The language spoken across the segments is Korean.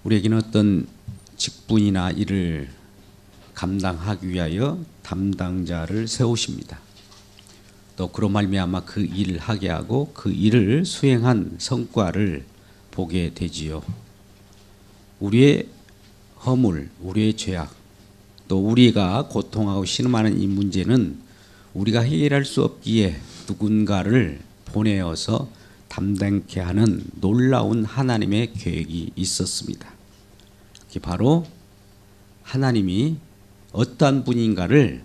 우리에게는 어떤 직분이나 일을 감당하기 위하여 담당자를 세우십니다. 또 그로 말미암아 그 일을 하게 하고 그 일을 수행한 성과를 보게 되지요. 우리의 허물, 우리의 죄악, 또 우리가 고통하고 신음하는 이 문제는 우리가 해결할 수 없기에 누군가를 보내어서 담당케 하는 놀라운 하나님의 계획이 있었습니다. 그게 바로 하나님이 어떠한 분인가를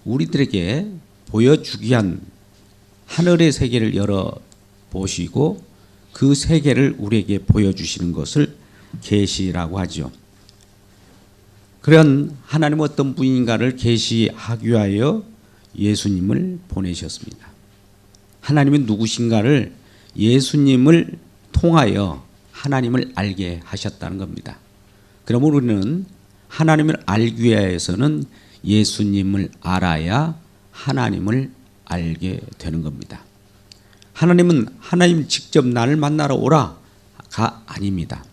우리들에게 보여주기 위한 하늘의 세계를 열어보시고 그 세계를 우리에게 보여주시는 것을 계시라고 하죠. 그런 하나님 어떤 분인가를 계시하기 위하여 예수님을 보내셨습니다. 하나님은 누구신가를 예수님을 통하여 하나님을 알게 하셨다는 겁니다. 그러므로 우리는 하나님을 알기 위해서는 예수님을 알아야 하나님을 알게 되는 겁니다. 하나님은 하나님 직접 나를 만나러 오라가 아닙니다.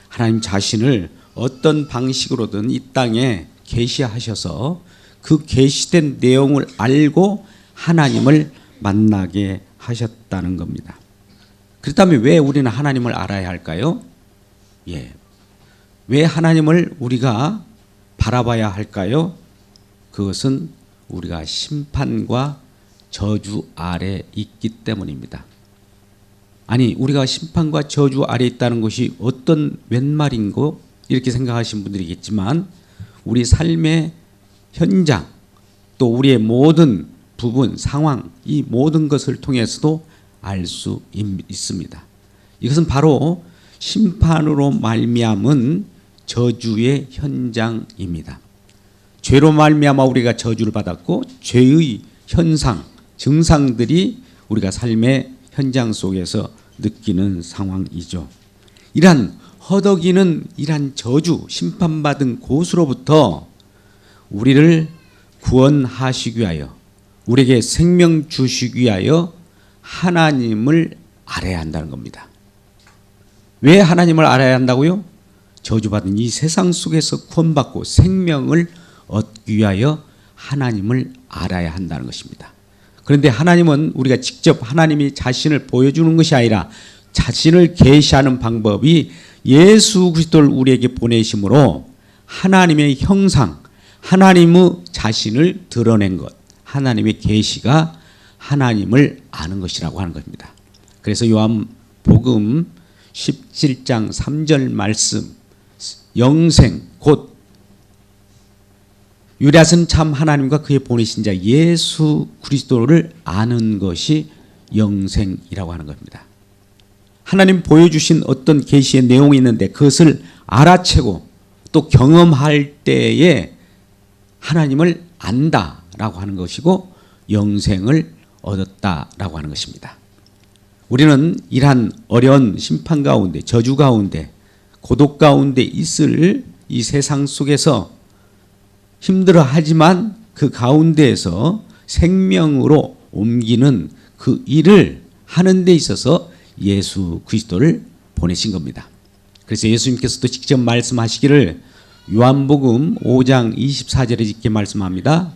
하나님 자신을 어떤 방식으로든 이 땅에 계시하셔서 그 계시된 내용을 알고 하나님을 만나게 하셨다는 겁니다. 그렇다면 왜 우리는 하나님을 알아야 할까요? 왜 하나님을 우리가 바라봐야 할까요? 그것은 우리가 심판과 저주 아래 있기 때문입니다. 아니, 우리가 심판과 저주 아래 있다는 것이 어떤 웬 말인고 이렇게 생각하시는 분들이겠지만 우리 삶의 현장 또 우리의 모든 부분, 상황 이 모든 것을 통해서도 알 수 있습니다. 이것은 바로 심판으로 말미암은 저주의 현장입니다. 죄로 말미암아 우리가 저주를 받았고 죄의 현상, 증상들이 우리가 삶의 현장 속에서 느끼는 상황이죠. 이러한 허덕이는 이러한 저주, 심판받은 곳으로부터 우리를 구원하시기 위하여 우리에게 생명 주시기 위하여 하나님을 알아야 한다는 겁니다. 왜 하나님을 알아야 한다고요? 저주받은 이 세상 속에서 구원받고 생명을 얻기 위하여 하나님을 알아야 한다는 것입니다. 그런데 하나님은 우리가 직접 하나님이 자신을 보여주는 것이 아니라 자신을 계시하는 방법이 예수 그리스도를 우리에게 보내심으로 하나님의 형상, 하나님의 자신을 드러낸 것, 하나님의 계시가 하나님을 아는 것이라고 하는 겁니다. 그래서 요한복음 17장 3절 말씀, 영생 곧 유일하신 참 하나님과 그의 보내신 자 예수 그리스도를 아는 것이 영생이라고 하는 겁니다. 하나님 보여주신 어떤 계시의 내용이 있는데 그것을 알아채고 또 경험할 때에 하나님을 안다라고 하는 것이고 영생을 얻었다라고 하는 것입니다. 우리는 이러한 어려운 심판 가운데, 저주 가운데, 고독 가운데 있을 이 세상 속에서 힘들어하지만 그 가운데에서 생명으로 옮기는 그 일을 하는 데 있어서 예수 그리스도를 보내신 겁니다. 그래서 예수님께서도 직접 말씀하시기를 요한복음 5장 24절에 이렇게 말씀합니다.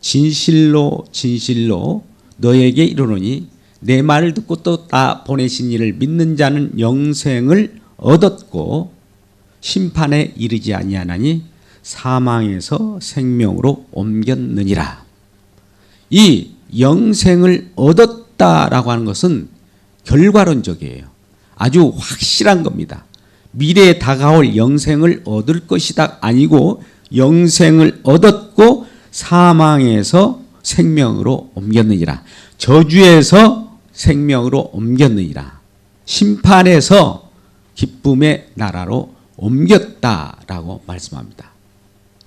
진실로 진실로 너에게 이르노니 내 말을 듣고 또 나 보내신 이를 믿는 자는 영생을 얻었고 심판에 이르지 아니하나니 사망에서 생명으로 옮겼느니라. 이 영생을 얻었다라고 하는 것은 결과론적이에요. 아주 확실한 겁니다. 미래에 다가올 영생을 얻을 것이다 아니고 영생을 얻었고 사망에서 생명으로 옮겼느니라. 저주에서 생명으로 옮겼느니라. 심판에서 기쁨의 나라로 옮겼다라고 말씀합니다.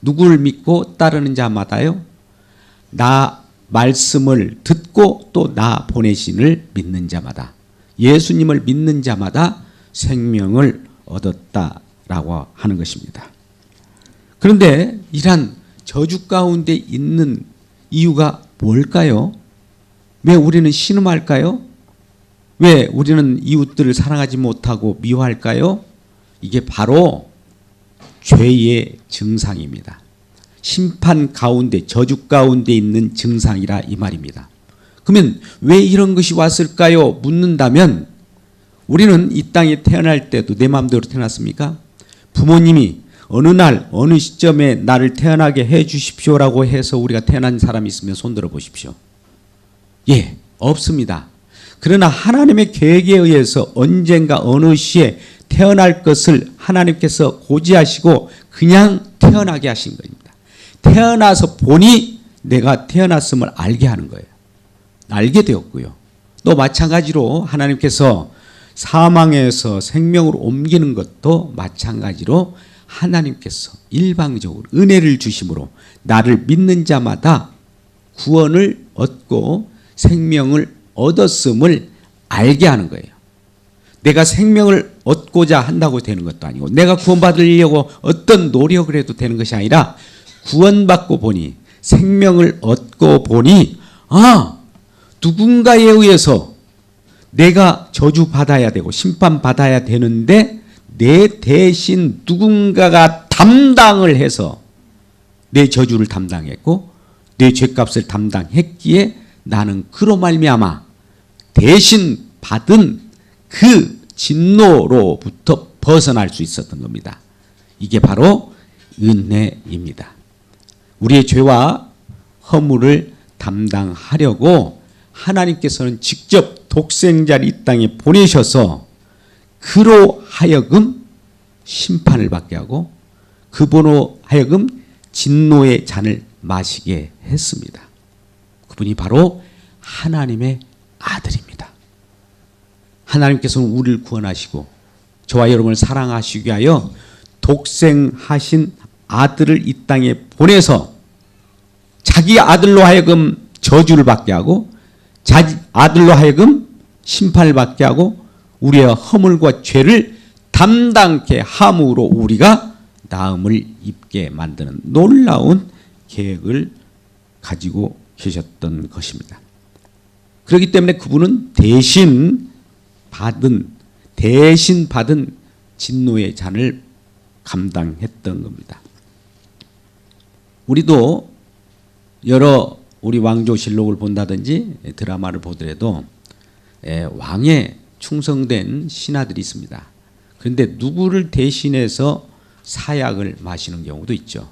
누구를 믿고 따르는 자마다요? 나 말씀을 듣고 또 나 보내신을 믿는 자마다, 예수님을 믿는 자마다 생명을 얻었다라고 하는 것입니다. 그런데 이러한 저주 가운데 있는 이유가 뭘까요? 왜 우리는 신음할까요? 왜 우리는 이웃들을 사랑하지 못하고 미워할까요? 이게 바로 죄의 증상입니다. 심판 가운데, 저주 가운데 있는 증상이라 이 말입니다. 그러면 왜 이런 것이 왔을까요? 묻는다면 우리는 이 땅에 태어날 때도 내 마음대로 태어났습니까? 부모님이 어느 날 어느 시점에 나를 태어나게 해 주십시오라고 해서 우리가 태어난 사람이 있으면 손들어 보십시오. 예, 없습니다. 그러나 하나님의 계획에 의해서 언젠가 어느 시에 태어날 것을 하나님께서 고지하시고 그냥 태어나게 하신 겁니다. 태어나서 보니 내가 태어났음을 알게 하는 거예요. 알게 되었고요. 또 마찬가지로 하나님께서 사망에서 생명으로 옮기는 것도 마찬가지로 하나님께서 일방적으로 은혜를 주심으로 나를 믿는 자마다 구원을 얻고 생명을 얻었음을 알게 하는 거예요. 내가 생명을 얻고자 한다고 되는 것도 아니고 내가 구원받으려고 어떤 노력을 해도 되는 것이 아니라 구원받고 보니 생명을 얻고 보니 누군가에 의해서 내가 저주받아야 되고 심판받아야 되는데 내 대신 누군가가 담당을 해서 내 저주를 담당했고 내 죄값을 담당했기에 나는 그로 말미암아 대신 받은 그 진노로부터 벗어날 수 있었던 겁니다. 이게 바로 은혜입니다. 우리의 죄와 허물을 담당하려고 하나님께서는 직접 독생자를 이 땅에 보내셔서 그로 하여금 심판을 받게 하고 그분으로 하여금 진노의 잔을 마시게 했습니다. 그분이 바로 하나님의 아들입니다. 하나님께서는 우리를 구원하시고 저와 여러분을 사랑하시기 위하여 독생하신 아들을 이 땅에 보내서 자기 아들로 하여금 저주를 받게 하고 자기 아들로 하여금 심판을 받게 하고 우리의 허물과 죄를 담당케 함으로 우리가 나음을 입게 만드는 놀라운 계획을 가지고 계셨던 것입니다. 그렇기 때문에 그분은 대신 받은 진노의 잔을 감당했던 겁니다. 우리도 여러 우리 왕조실록을 본다든지 드라마를 보더라도 왕에 충성된 신하들이 있습니다. 그런데 누구를 대신해서 사약을 마시는 경우도 있죠.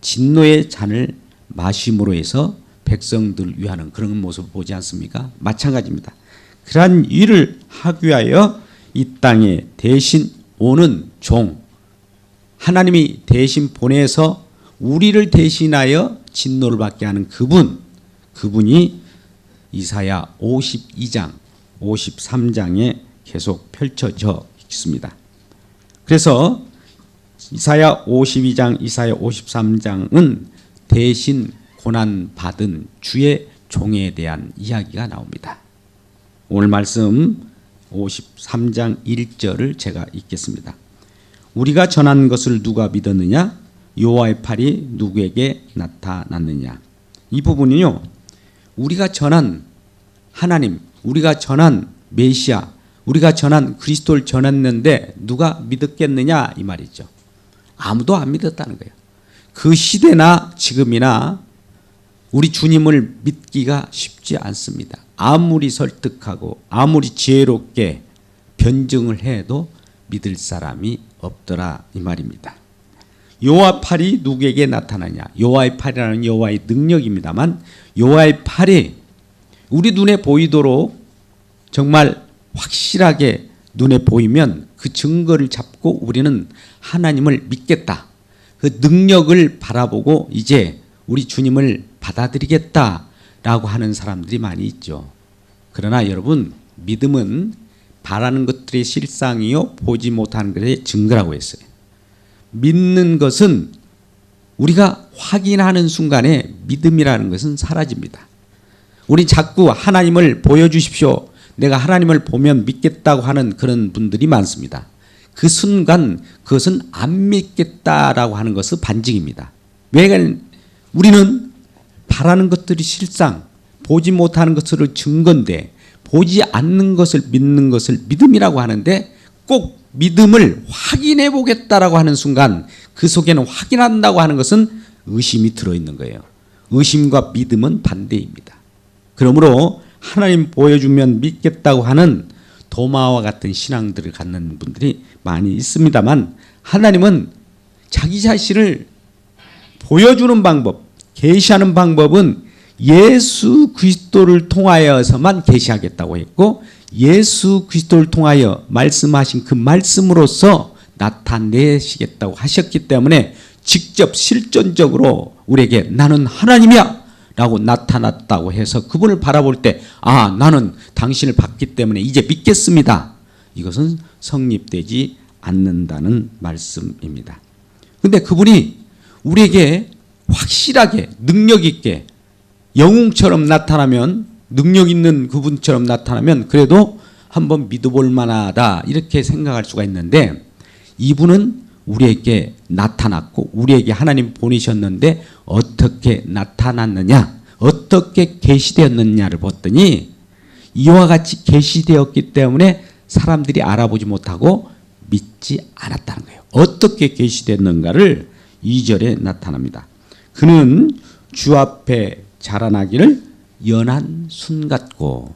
진노의 잔을 마심으로 해서 백성들을 위하는 그런 모습을 보지 않습니까? 마찬가지입니다. 그러한 일을 하기 위하여 이 땅에 대신 오는 종, 하나님이 대신 보내서 우리를 대신하여 진노를 받게 하는 그분이 이사야 52장, 53장에 계속 펼쳐져 있습니다. 그래서 이사야 52장, 이사야 53장은 대신 고난받은 주의 종에 대한 이야기가 나옵니다. 오늘 말씀 53장 1절을 제가 읽겠습니다. 우리가 전한 것을 누가 믿었느냐? 여호와의 팔이 누구에게 나타났느냐? 이 부분은요, 우리가 전한 하나님, 우리가 전한 메시아, 우리가 전한 그리스도를 전했는데 누가 믿었겠느냐 이 말이죠. 아무도 안 믿었다는 거예요. 그 시대나 지금이나 우리 주님을 믿기가 쉽지 않습니다. 아무리 설득하고 아무리 지혜롭게 변증을 해도 믿을 사람이 없더라 이 말입니다. 여호와 팔이 누구에게 나타나냐? 여호와의 팔이라는 여호와의 능력입니다만 여호와의 팔이 우리 눈에 보이도록 정말 확실하게 눈에 보이면 그 증거를 잡고 우리는 하나님을 믿겠다. 그 능력을 바라보고 이제 우리 주님을 받아들이겠다라고 하는 사람들이 많이 있죠. 그러나 여러분, 믿음은 바라는 것들의 실상이요 보지 못하는 것의 증거라고 했어요. 믿는 것은 우리가 확인하는 순간에 믿음이라는 것은 사라집니다. 우리 자꾸 하나님을 보여주십시오. 내가 하나님을 보면 믿겠다고 하는 그런 분들이 많습니다. 그 순간 그것은 안 믿겠다라고 하는 것은 반증입니다. 왜? 우리는 바라는 것들이 실상, 보지 못하는 것을 증거인데 보지 않는 것을 믿는 것을 믿음이라고 하는데 꼭 믿음을 확인해 보겠다라고 하는 순간 그 속에는 확인한다고 하는 것은 의심이 들어있는 거예요. 의심과 믿음은 반대입니다. 그러므로 하나님 보여주면 믿겠다고 하는 도마와 같은 신앙들을 갖는 분들이 많이 있습니다만, 하나님은 자기 자신을 보여주는 방법, 계시하는 방법은 예수 그리스도를 통하여서만 계시하겠다고 했고, 예수 그리스도를 통하여 말씀하신 그 말씀으로서 나타내시겠다고 하셨기 때문에 직접 실존적으로 우리에게 나는 하나님이야 라고 나타났다고 해서 그분을 바라볼 때, 아, 나는 당신을 봤기 때문에 이제 믿겠습니다, 이것은 성립되지 않는다는 말씀입니다. 근데 그분이 우리에게 확실하게 능력 있게 영웅처럼 나타나면, 능력 있는 그분처럼 나타나면 그래도 한번 믿어볼 만하다 이렇게 생각할 수가 있는데, 이분은 우리에게 나타났고 우리에게 하나님 보내셨는데 어떻게 나타났느냐, 어떻게 계시되었느냐를 봤더니 이와 같이 계시되었기 때문에 사람들이 알아보지 못하고 믿지 않았다는 거예요. 어떻게 계시됐는가를 2절에 나타납니다. 그는 주 앞에 자라나기를 연한 순 같고,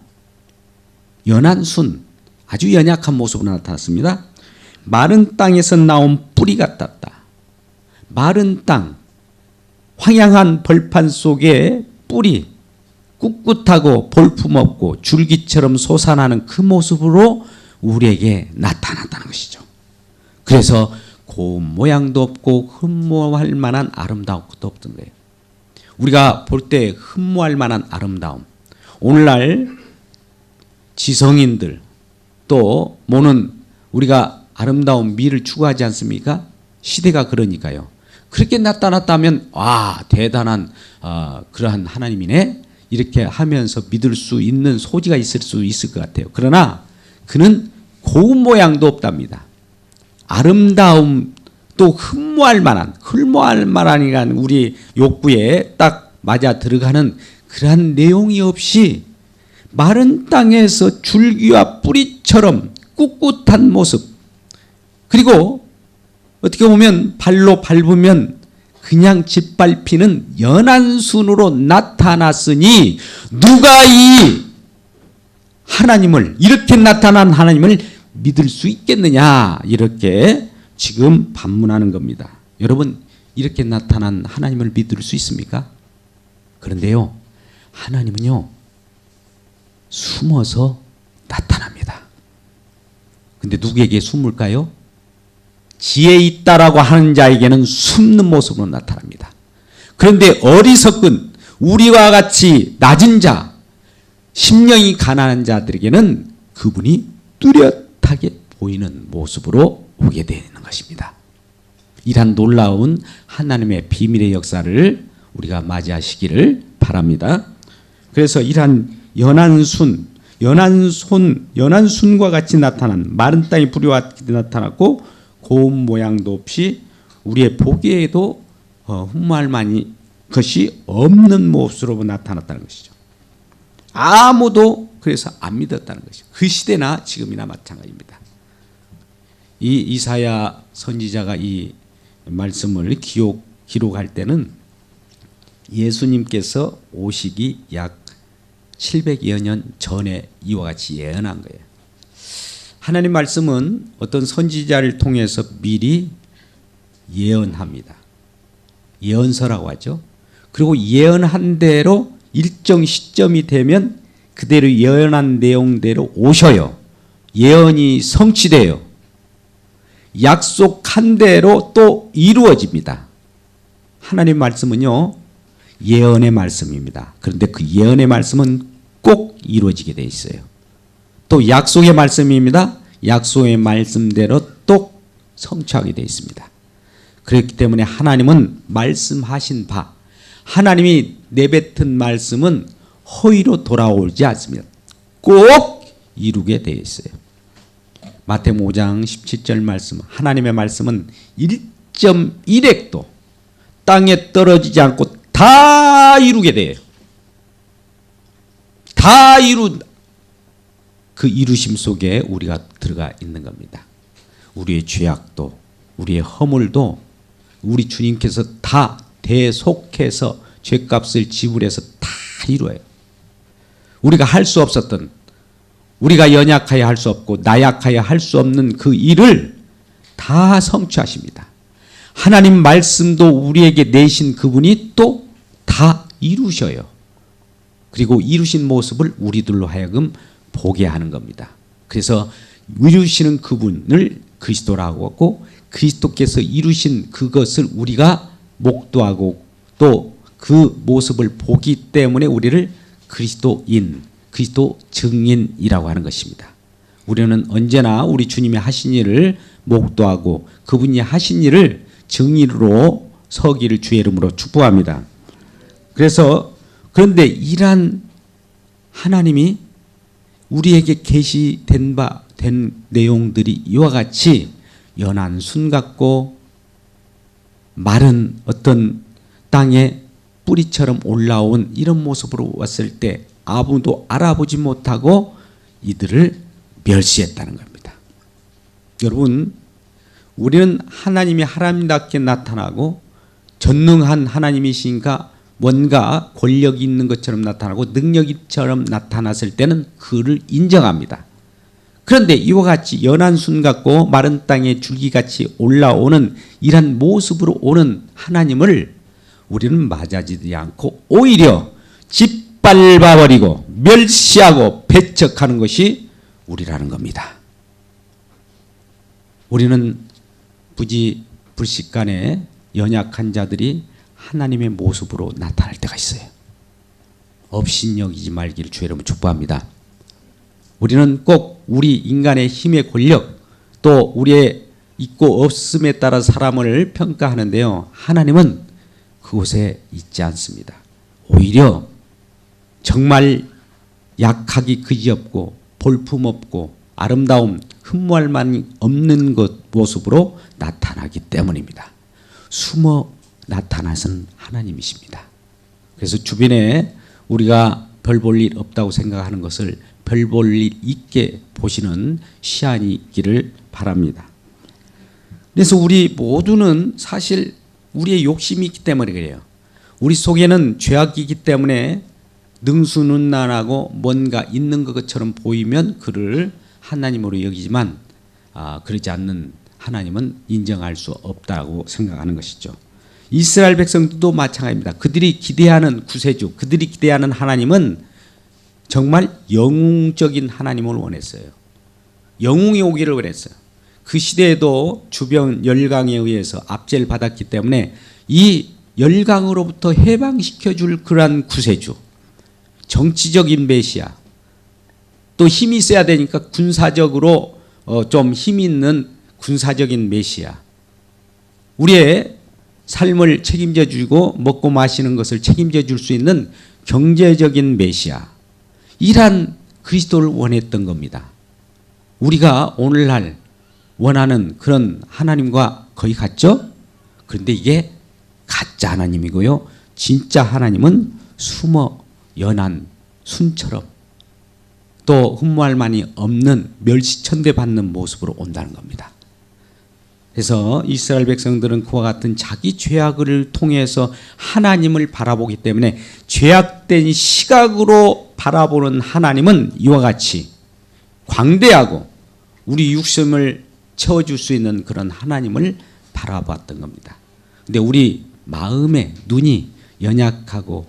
연한 순, 아주 연약한 모습으로 나타났습니다. 마른 땅에서 나온 뿌리 같았다. 마른 땅, 황량한 벌판 속에 뿌리, 꿋꿋하고 볼품없고 줄기처럼 솟아나는 그 모습으로 우리에게 나타났다는 것이죠. 그래서 고운 모양도 없고 흠모할 만한 아름다움도 없던 거예요. 우리가 볼 때 흠모할 만한 아름다움, 오늘날 지성인들 또 뭐는 우리가 아름다운 미를 추구하지 않습니까? 시대가 그러니까요. 그렇게 나타났다면 와, 대단한 그러한 하나님이네 이렇게 하면서 믿을 수 있는 소지가 있을 수 있을 것 같아요. 그러나 그는 고운 모양도 없답니다. 아름다움 또 흠모할 만한 우리 욕구에 딱 맞아 들어가는 그러한 내용이 없이 마른 땅에서 줄기와 뿌리처럼 꿋꿋한 모습, 그리고 어떻게 보면 발로 밟으면 그냥 짓밟히는 연한 순으로 나타났으니 누가 이 하나님을, 이렇게 나타난 하나님을 믿을 수 있겠느냐, 이렇게 지금 반문하는 겁니다. 여러분, 이렇게 나타난 하나님을 믿을 수 있습니까? 그런데요, 하나님은요 숨어서 나타납니다. 근데 누구에게 숨을까요? 지혜 있다라고 하는 자에게는 숨는 모습으로 나타납니다. 그런데 어리석은 우리와 같이 낮은 자, 심령이 가난한 자들에게는 그분이 뚜렷하게 보이는 모습으로 오게 되는 것입니다. 이러한 놀라운 하나님의 비밀의 역사를 우리가 맞이하시기를 바랍니다. 그래서 이러한 연한 순과 같이 나타난 마른 땅의 뿌리와 같이 나타났고 고운 모양도 없이 우리의 보기에도 흠모할 만한 것이 없는 모습으로 나타났다는 것이죠. 아무도 그래서 안 믿었다는 것이죠. 그 시대나 지금이나 마찬가지입니다. 이 이사야 선지자가 이 말씀을 기록할 때는 예수님께서 오시기 약 700여 년 전에 이와 같이 예언한 거예요. 하나님 말씀은 어떤 선지자를 통해서 미리 예언합니다. 예언서라고 하죠. 그리고 예언한 대로 일정 시점이 되면 그대로 예언한 내용대로 오셔요. 예언이 성취돼요. 약속한 대로 또 이루어집니다. 하나님 말씀은요 예언의 말씀입니다. 그런데 그 예언의 말씀은 꼭 이루어지게 돼 있어요. 또 약속의 말씀입니다. 약속의 말씀대로 또 성취하게 돼 있습니다. 그렇기 때문에 하나님은 말씀하신 바, 하나님이 내뱉은 말씀은 허위로 돌아오지 않습니다. 꼭 이루게 되어 있어요. 마태복음 5장 17절 말씀, 하나님의 말씀은 1.1핵도 땅에 떨어지지 않고 다 이루게 돼요. 다 그 이루심 속에 우리가 들어가 있는 겁니다. 우리의 죄악도, 우리의 허물도, 우리 주님께서 다 대속해서 죄값을 지불해서 다 이루어요. 우리가 할 수 없었던, 우리가 연약하여 할 수 없고 나약하여 할 수 없는 그 일을 다 성취하십니다. 하나님 말씀도 우리에게 내신 그분이 또 다 이루셔요. 그리고 이루신 모습을 우리들로 하여금 보게 하는 겁니다. 그래서 이루시는 그분을 그리스도라고 하고 그리스도께서 이루신 그것을 우리가 목도하고 또 그 모습을 보기 때문에 우리를 그리스도인, 그리스도 증인이라고 하는 것입니다. 우리는 언제나 우리 주님이 하신 일을 목도하고 그분이 하신 일을 증인으로 서기를 주의 이름으로 축복합니다. 그런데 이러한 하나님이 우리에게 계시된 내용들이 이와 같이 연한 순 같고 마른 어떤 땅에 뿌리처럼 올라온 이런 모습으로 왔을 때 아무도 알아보지 못하고 이들을 멸시했다는 겁니다. 여러분, 우리는 하나님이 하나님답게 나타나고 전능한 하나님이시니까 뭔가 권력이 있는 것처럼 나타나고 능력이처럼 나타났을 때는 그를 인정합니다. 그런데 이와 같이 연한 순 같고 마른 땅에 줄기같이 올라오는 이런 모습으로 오는 하나님을 우리는 맞아지지 않고 오히려 짓밟아버리고 멸시하고 배척하는 것이 우리라는 겁니다. 우리는 불식간에 연약한 자들이 하나님의 모습으로 나타날 때가 있어요. 업신여기지 말기를 주의 이름으로 축복합니다. 우리는 꼭 우리 인간의 힘의 권력 또 우리의 있고 없음에 따라 사람을 평가하는데요. 하나님은 그곳에 있지 않습니다. 오히려 정말 약하기 그지없고 볼품없고 아름다움 흠모할 만 없는 것 모습으로 나타나기 때문입니다. 숨어 나타나신 하나님이십니다. 그래서 주변에 우리가 별 볼 일 없다고 생각하는 것을 별 볼 일 있게 보시는 시안이 있기를 바랍니다. 그래서 우리 모두는 사실 우리의 욕심이 있기 때문에 그래요. 우리 속에는 죄악이기 때문에 능수능란하고 뭔가 있는 것처럼 보이면 그를 하나님으로 여기지만 그러지 않는 하나님은 인정할 수 없다고 생각하는 것이죠. 이스라엘 백성들도 마찬가지입니다. 그들이 기대하는 구세주, 그들이 기대하는 하나님은 정말 영웅적인 하나님을 원했어요. 영웅이 오기를 원했어요. 그 시대에도 주변 열강에 의해서 압제를 받았기 때문에 이 열강으로부터 해방시켜줄 그러한 구세주, 정치적인 메시아, 또 힘이 있어야 되니까 군사적으로 좀 힘 있는 군사적인 메시아, 우리의 삶을 책임져 주고 먹고 마시는 것을 책임져 줄 수 있는 경제적인 메시아, 이러한 그리스도를 원했던 겁니다. 우리가 오늘날 원하는 그런 하나님과 거의 같죠? 그런데 이게 가짜 하나님이고요. 진짜 하나님은 숨어 연한 순처럼 또 흠모할 만이 없는 멸시천대받는 모습으로 온다는 겁니다. 그래서 이스라엘 백성들은 그와 같은 자기 죄악을 통해서 하나님을 바라보기 때문에 죄악된 시각으로 바라보는 하나님은 이와 같이 광대하고 우리 육심을 채워줄 수 있는 그런 하나님을 바라봤던 겁니다. 근데 우리 마음의 눈이 연약하고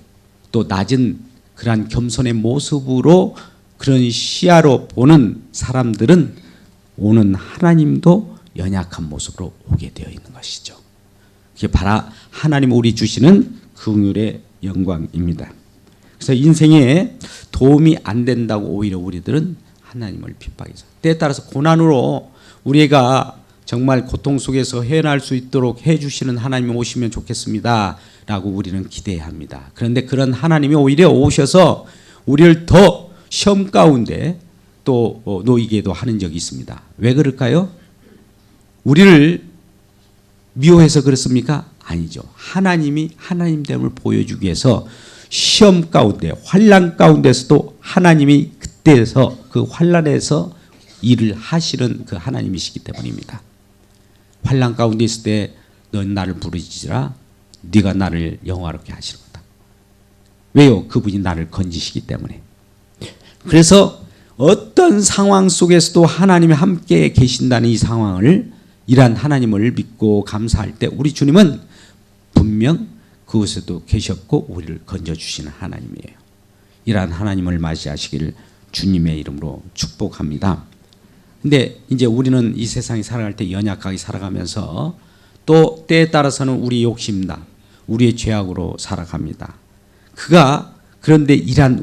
또 낮은 그러한 겸손의 모습으로 그런 시야로 보는 사람들은 오는 하나님도 연약한 모습으로 오게 되어 있는 것이죠. 그게 바로 하나님 우리 주시는 긍휼의 영광입니다. 그래서 인생에 도움이 안 된다고 오히려 우리들은 하나님을 핍박해서 때에 따라서 고난으로 우리가 정말 고통 속에서 헤어날 수 있도록 해주시는 하나님이 오시면 좋겠습니다 라고 우리는 기대합니다. 그런데 그런 하나님이 오히려 오셔서 우리를 더 시험 가운데 또 놓이게도 하는 적이 있습니다. 왜 그럴까요? 우리를 미워해서 그렇습니까? 아니죠. 하나님이 하나님됨을 보여주기 위해서 시험 가운데 환난 가운데서도 하나님이 그때에서 그 환난에서 일을 하시는 그 하나님이시기 때문입니다. 환난 가운데 있을 때 넌 나를 부르짖으라. 네가 나를 영화롭게 하시로다. 왜요? 그분이 나를 건지시기 때문에. 그래서 어떤 상황 속에서도 하나님이 함께 계신다는 이 상황을, 이러한 하나님을 믿고 감사할 때 우리 주님은 분명 그곳에도 계셨고 우리를 건져주시는 하나님이에요. 이러한 하나님을 맞이하시기를 주님의 이름으로 축복합니다. 근데 이제 우리는 이 세상에 살아갈 때 연약하게 살아가면서 또 때에 따라서는 우리 욕심다, 우리의 죄악으로 살아갑니다. 그런데 이러한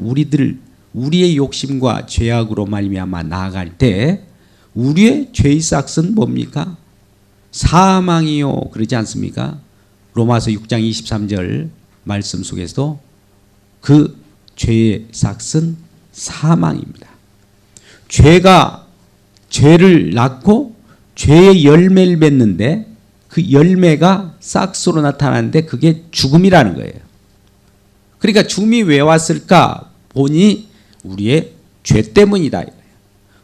우리의 욕심과 죄악으로 말미암아 나아갈 때 우리의 죄의 싹은 뭡니까? 사망이요, 그러지 않습니까? 로마서 6장 23절 말씀 속에서도 그 죄의 싹은 사망입니다. 죄가 죄를 낳고 죄의 열매를 맺는데 그 열매가 싹으로 나타나는데 그게 죽음이라는 거예요. 그러니까 죽음이 왜 왔을까 보니 우리의 죄 때문이다.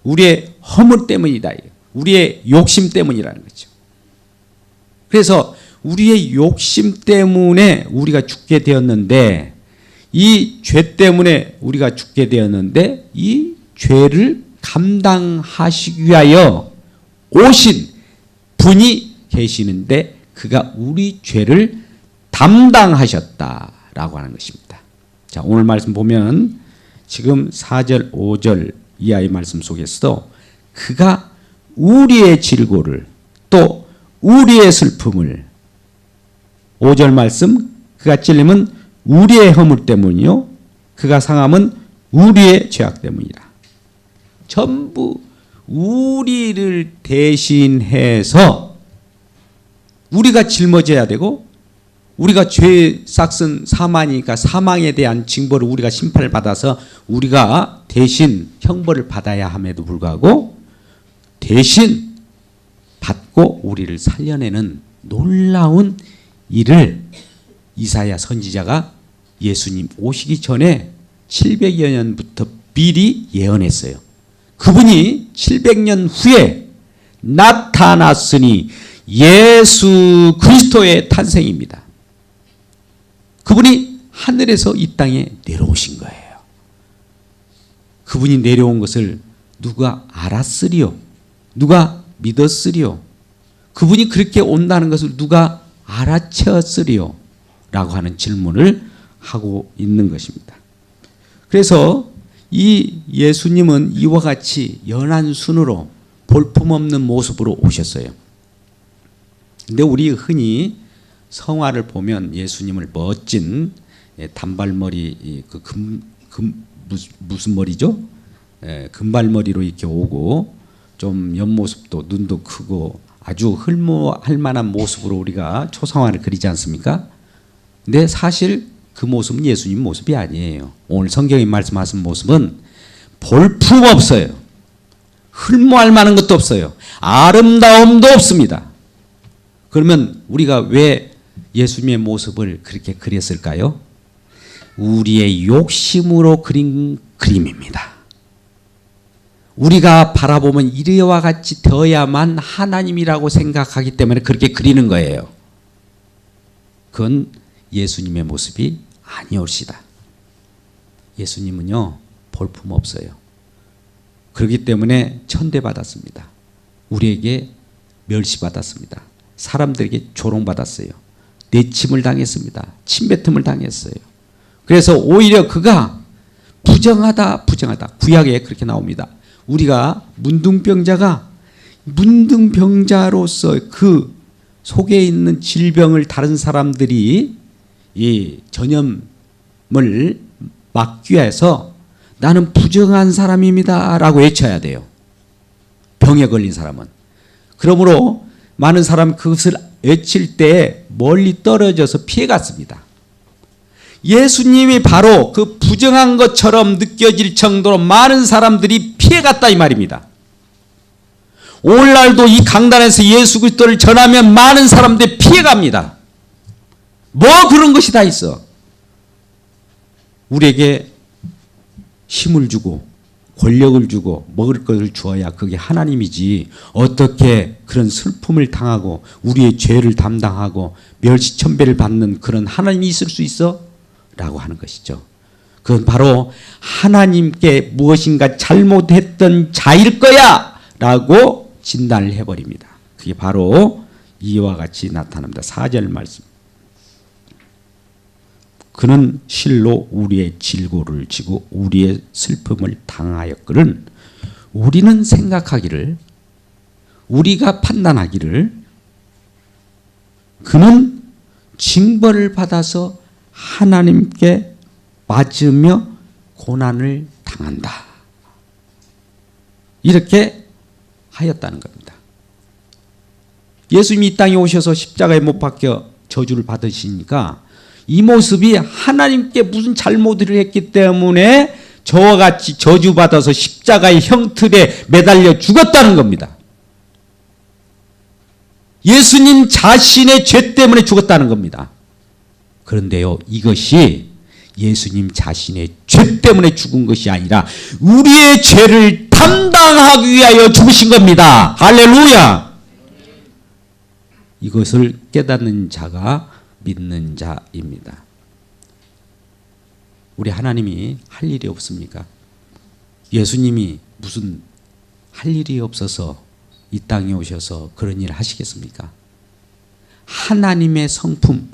우리의 허물 때문이다. 우리의 욕심 때문이라는 거죠. 그래서 우리의 욕심 때문에 우리가 죽게 되었는데, 이 죄 때문에 우리가 죽게 되었는데 이 죄를 감당하시기 위하여 오신 분이 계시는데 그가 우리 죄를 담당하셨다라고 하는 것입니다. 자, 오늘 말씀 보면 지금 4절 5절 이하의 말씀 속에서도 그가 우리의 질고를 또 우리의 슬픔을, 5절 말씀, 그가 찔림은 우리의 허물 때문이요 그가 상함은 우리의 죄악 때문이라. 전부 우리를 대신해서 우리가 짊어져야 되고, 우리가 죄의 싹은 사망이니까 사망에 대한 징벌을 우리가 심판을 받아서 우리가 대신 형벌을 받아야 함에도 불구하고 대신 받고 우리를 살려내는 놀라운 일을 이사야 선지자가 예수님 오시기 전에 700여 년부터 미리 예언했어요. 그분이 700년 후에 나타났으니 예수 그리스도의 탄생입니다. 그분이 하늘에서 이 땅에 내려오신 거예요. 그분이 내려온 것을 누가 알았으리요? 누가 믿었으리요? 그분이 그렇게 온다는 것을 누가 알아채었으리요? 라고 하는 질문을 하고 있는 것입니다. 그래서 이 예수님은 이와 같이 연한 순으로 볼품없는 모습으로 오셨어요. 근데 우리 흔히 성화를 보면 예수님을 멋진 단발머리, 무슨 머리죠? 금발머리로 이렇게 오고 좀 옆모습도 눈도 크고 아주 흠모할 만한 모습으로 우리가 초상화를 그리지 않습니까? 근데 사실 그 모습은 예수님 모습이 아니에요. 오늘 성경이 말씀하신 모습은 볼품 없어요. 흠모할 만한 것도 없어요. 아름다움도 없습니다. 그러면 우리가 왜 예수님의 모습을 그렇게 그렸을까요? 우리의 욕심으로 그린 그림입니다. 우리가 바라보면 이와 같이 되어야만 하나님이라고 생각하기 때문에 그렇게 그리는 거예요. 그건 예수님의 모습이 아니옵시다. 예수님은요, 볼품 없어요. 그렇기 때문에 천대받았습니다. 우리에게 멸시받았습니다. 사람들에게 조롱받았어요. 내침을 당했습니다. 침뱉음을 당했어요. 그래서 오히려 그가 부정하다. 구약에 그렇게 나옵니다. 우리가 문둥병자로서 그 속에 있는 질병을 다른 사람들이 이 전염을 막기 위해서 나는 부정한 사람입니다 라고 외쳐야 돼요. 병에 걸린 사람은. 그러므로 많은 사람이 그것을 외칠 때 멀리 떨어져서 피해갔습니다. 예수님이 바로 그 부정한 것처럼 느껴질 정도로 많은 사람들이 피해갔다 이 말입니다. 오늘날도 이 강단에서 예수 그리스도를 전하면 많은 사람들이 피해갑니다. 뭐 그런 것이 다 있어. 우리에게 힘을 주고 권력을 주고 먹을 것을 주어야 그게 하나님이지, 어떻게 그런 슬픔을 당하고 우리의 죄를 담당하고 멸시천배를 받는 그런 하나님이 있을 수 있어? 라고 하는 것이죠. 그건 바로 하나님께 무엇인가 잘못했던 자일 거야 라고 진단을 해버립니다. 그게 바로 이와 같이 나타납니다. 4절 말씀. 그는 실로 우리의 질고를 지고 우리의 슬픔을 당하였거든. 우리는 생각하기를, 우리가 판단하기를 그는 징벌을 받아서 하나님께 맞으며 고난을 당한다, 이렇게 하였다는 겁니다. 예수님이 이 땅에 오셔서 십자가에 못 박혀 저주를 받으시니까 이 모습이 하나님께 무슨 잘못을 했기 때문에 저와 같이 저주받아서 십자가의 형틀에 매달려 죽었다는 겁니다. 예수님 자신의 죄 때문에 죽었다는 겁니다. 그런데요, 이것이 예수님 자신의 죄 때문에 죽은 것이 아니라 우리의 죄를 담당하기 위하여 죽으신 겁니다. 할렐루야! 이것을 깨닫는 자가 믿는 자입니다. 우리 하나님이 할 일이 없습니까? 예수님이 무슨 할 일이 없어서 이 땅에 오셔서 그런 일을 하시겠습니까? 하나님의 성품,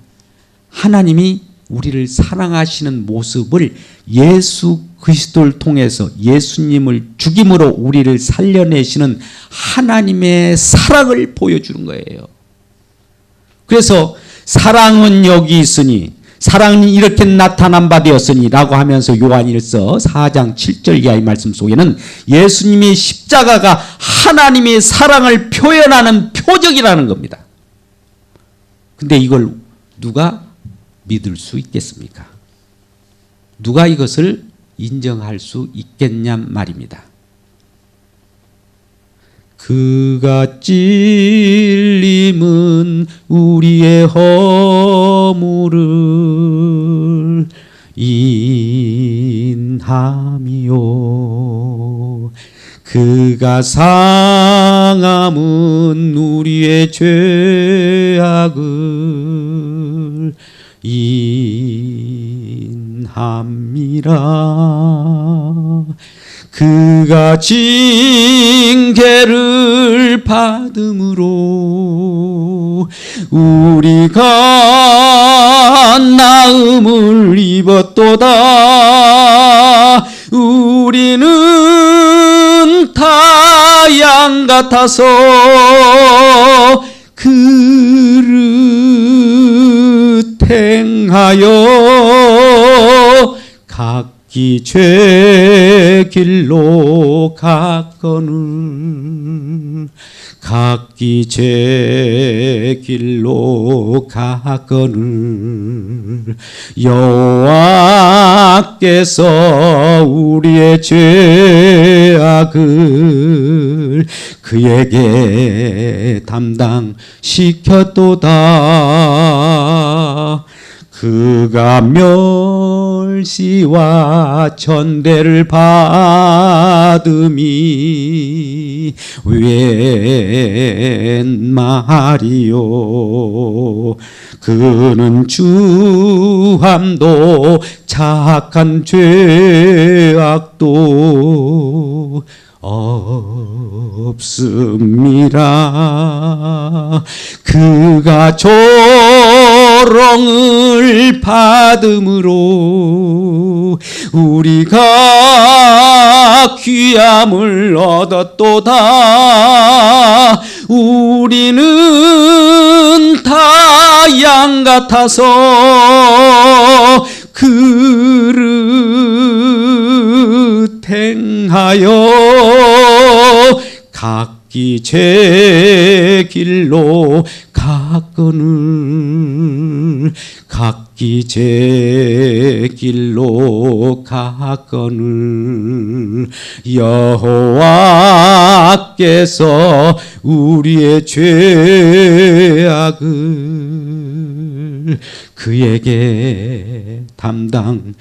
하나님이 우리를 사랑하시는 모습을 예수 그리스도를 통해서 예수님을 죽임으로 우리를 살려내시는 하나님의 사랑을 보여주는 거예요. 그래서 사랑은 여기 있으니, 사랑이 이렇게 나타난 바 되었으니 라고 하면서 요한일서 4장 7절 이하의 말씀 속에는 예수님의 십자가가 하나님의 사랑을 표현하는 표적이라는 겁니다. 근데 이걸 누가 믿을 수 있겠습니까? 누가 이것을 인정할 수 있겠냐 말입니다. 그가 찔림은 우리의 허물을 인함이요, 그가 상함은 우리의 죄악을 인함이라. 그가 징계를 받음으로 우리가 나음을 입었도다. 우리는 다 양 같아서 그를 행하여 각기 죄 길로 갔거늘, 각기 죄 길로 갔거늘. 여호와께서 우리의 죄악을 그에게 담당시켰도다. 그가 멸시와 천대를 받음이 웬 말이요, 그는 주함도 착한 죄악도 없습니다. 그가 조롱을 받음으로 우리가 귀함을 얻었도다. 우리는 다 양 같아서 그를 행하여 각기 제 길로 갔거늘, 각기 제 길로 갔거늘. 여호와께서 우리의 죄악을 그에게 담당시켰도다.